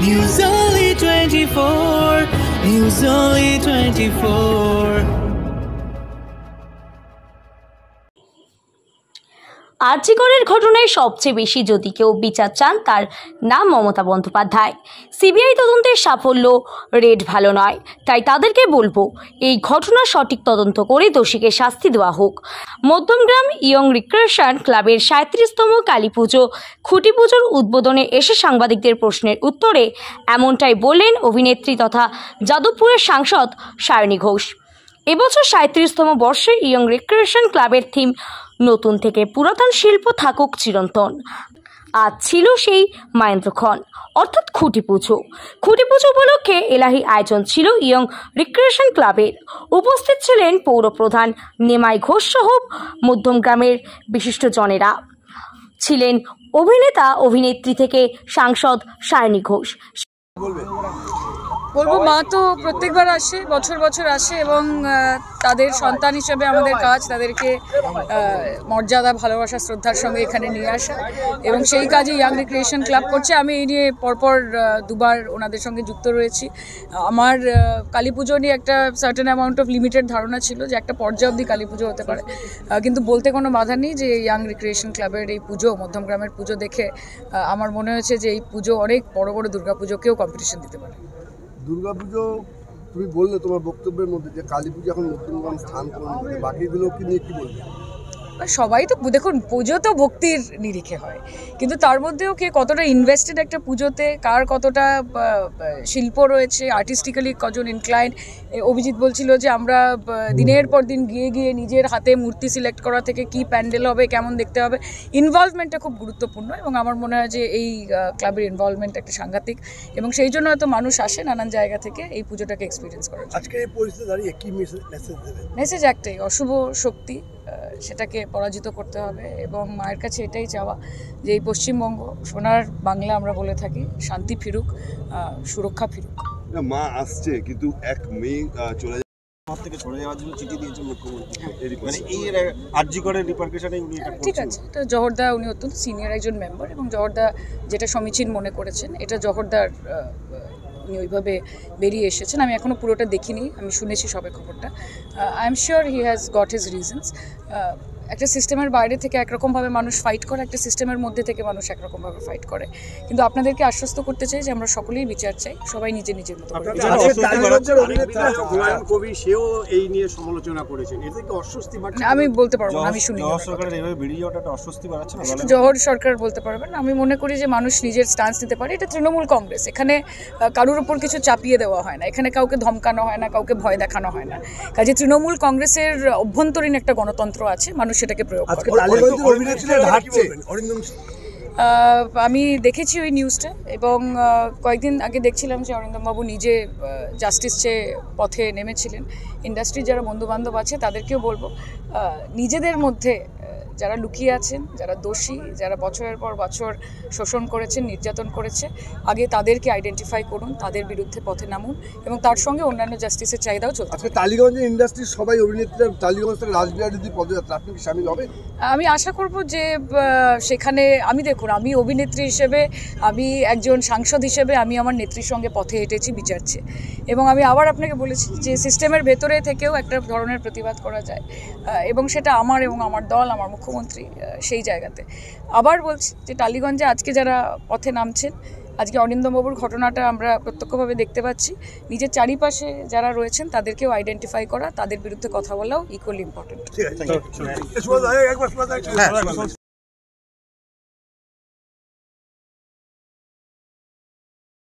News Only 24. News Only 24. আরজিকরের ঘটনায় সবচেয়ে বেশি যদি কেউ বিচার চান তার নাম মমতা বন্দ্যোপাধ্যায়। সিবিআই তদন্তের সাফল্য রেড ভালো নয়, তাই তাদেরকে বলবো এই ঘটনার সঠিক তদন্ত করে দোষীকে শাস্তি দেওয়া হোক। মধ্যমগ্রাম ইয়ং রিক্রিয়েশন ক্লাবের 37তম কালী পুজো খুঁটি পুজোর উদ্বোধনে এসে সাংবাদিকদের প্রশ্নের উত্তরে এমনটাই বললেন অভিনেত্রী তথা যাদবপুরের সাংসদ সায়নী ঘোষ। এবছর 37তম বর্ষে ইয়ং রিক্রিয়েশন ক্লাবের থিম নতুন থেকে পুরাতন শিল্প থাকুক চিরন্তন। আজ ছিল সেই মাহেন্দ্রক্ষণ অর্থাৎ খুঁটি পুজো উপলক্ষে এলাহি আয়োজন ছিল ইয়ং রিক্রিয়েশন ক্লাবের। উপস্থিত ছিলেন পৌরপ্রধান নেমাই ঘোষ সহ মধ্যমগ্রামের বিশিষ্টজনেরা, ছিলেন অভিনেতা অভিনেত্রী থেকে সাংসদ সায়নী ঘোষ। বলবো মা তো প্রত্যেকবার আসে, বছর বছর আসে এবং তাদের সন্তান হিসেবে আমাদের কাজ তাদেরকে মর্যাদা, ভালোবাসা, শ্রদ্ধার সঙ্গে এখানে নিয়ে আসা এবং সেই কাজে ইয়াং রিক্রিয়েশন ক্লাব করছে। আমি এই নিয়ে পরপর দুবার ওনাদের সঙ্গে যুক্ত রয়েছি। আমার কালী পুজো নিয়ে একটা সার্টেন অ্যামাউন্ট অফ লিমিটেড ধারণা ছিল যে একটা পর্যায় অবধি কালী পুজো হতে পারে, কিন্তু বলতে কোনো বাধা নেই যে ইয়াং রিক্রিয়েশন ক্লাবের এই পুজো, মধ্যমগ্রামের পুজো দেখে আমার মনে হয়েছে যে এই পুজো অনেক বড় বড় দুর্গাপুজোকেও কম্পিটিশন দিতে পারে। দুর্গাপুজো তুমি বললে তোমার বক্তব্যের মধ্যে যে কালী পুজো এখন মধ্যমগ্রাম স্থান করে, বাকিগুলো কি নিয়ে কি বলবে? সবাই তো দেখুন, পুজো তো ভক্তির নিরিখে হয়, কিন্তু তার মধ্যেও কে কতটা ইনভেস্টেড একটা পুজোতে, কার কতটা শিল্প রয়েছে, আর্টিস্টিক্যালি কজন ইনক্লাইন। অভিজিৎ বলছিল যে আমরা দিনের পর দিন গিয়ে গিয়ে নিজের হাতে মূর্তি সিলেক্ট করা থেকে কি প্যান্ডেল হবে, কেমন দেখতে হবে, ইনভলভমেন্টটা খুব গুরুত্বপূর্ণ এবং আমার মনে হয় যে এই ক্লাবের ইনভলভমেন্ট একটা সাংঘাতিক এবং সেই জন্য হয়তো মানুষ আসে নানান জায়গা থেকে এই পুজোটাকে এক্সপিরিয়েন্স করার জন্য। আজকে এই পরিস্থিতি দাঁড়িয়ে কি মেসেজ দেবে? মেসেজ একটাই, অশুভ শক্তি সেটাকে পরাজিত করতে হবে এবং মায়ের কাছে এটাই চাওয়া যে এই পশ্চিমবঙ্গ, সোনার বাংলা আমরা বলে থাকি, শান্তি ফিরুক, সুরক্ষা ফিরুক। মা আসছে কিন্তু এক মেয়ে চলে থেকে সরে যাওয়ার জন্য চিঠি দিয়েছেন মুখ্যমন্ত্রী, মানে এই আরজিকরের রিপারকেশনে উনি এটা করছেন। ঠিক আছে, এটা জহরদা, উনি অত্যন্ত সিনিয়র একজন মেম্বার এবং জহরদা যেটা সমীচীন মনে করেছেন এটা জহরদার, উনি ওইভাবে বেরিয়ে এসেছেন। আমি এখনও পুরোটা দেখিনি, আমি শুনেছি সবে খবরটা। I am sure he has got his reasons. একটা সিস্টেমের বাইরে থেকে একরকমভাবে মানুষ ফাইট করে, একটা সিস্টেমের মধ্যে থেকে মানুষ একরকমভাবে ফাইট করে, কিন্তু আপনাদেরকে আশ্বস্ত করতে চাই যে আমরা সকলেই বিচার চাই, সবাই নিজের নিজের মতো। সেও এই নিয়ে সমালোচনা করেছেন, এতে কি অস্বস্তি বাড়ছে? আমি বলতে পারবো না, আমি শুনি। জহর সরকার বলতে পারবেন। আমি মনে করি যে মানুষ নিজের স্ট্যান্স নিতে পারে। এটা তৃণমূল কংগ্রেস, এখানে কারোর উপর কিছু চাপিয়ে দেওয়া হয় না, এখানে কাউকে ধমকানো হয় না, কাউকে ভয় দেখানো হয় না। কাজে তৃণমূল কংগ্রেসের অভ্যন্তরীণ একটা গণতন্ত্র আছে, মানুষ সেটাকে প্রয়োগ করে। আমি দেখেছি ওই নিউজটা এবং কয়েকদিন আগে দেখছিলাম যে অরিন্দমবাবু নিজে জাস্টিস চেয়ে পথে নেমেছিলেন। ইন্ডাস্ট্রির যারা বন্ধুবান্ধব আছে তাদেরকেও বলবো, নিজেদের মধ্যে যারা লুকিয়ে আছেন, যারা দোষী, যারা বছরের পর বছর শোষণ করেছেন, নির্যাতন করেছে, আগে তাদেরকে আইডেন্টিফাই করুন, তাদের বিরুদ্ধে পথে নামুন এবং তার সঙ্গে অন্যান্য জাস্টিসের চাহিদাও চলছে। আজকে টালিগঞ্জের ইন্ডাস্ট্রির সবাই অভিনেত্রীরা টালিগঞ্জ থেকে রাজবিহারী পদযাত্রা, আপনি কি সামিল হবেন? আমি আশা করব যে সেখানে দেখুন, আমি অভিনেত্রী হিসেবে, আমি একজন সাংসদ হিসেবে আমি আমার নেত্রীর সঙ্গে পথে হেঁটেছি বিচার চেয়ে এবং আমি আবার আপনাকে বলেছি যে সিস্টেমের ভেতরে থেকেও একটা ধরনের প্রতিবাদ করা যায় এবং সেটা আমার এবং আমার দল, আমার মুখ্যমন্ত্রী সেই জায়গাতে। আবার বলছি যে টালিগঞ্জে আজকে যারা পথে নামছেন, আজকে অরিন্দমবাবুর ঘটনাটা আমরা প্রত্যক্ষভাবে দেখতে পাচ্ছি, নিজের চারিপাশে যারা রয়েছেন তাদেরকেও আইডেন্টিফাই করা, তাদের বিরুদ্ধে কথা বলাও ইকুয়ালি ইম্পর্টেন্ট।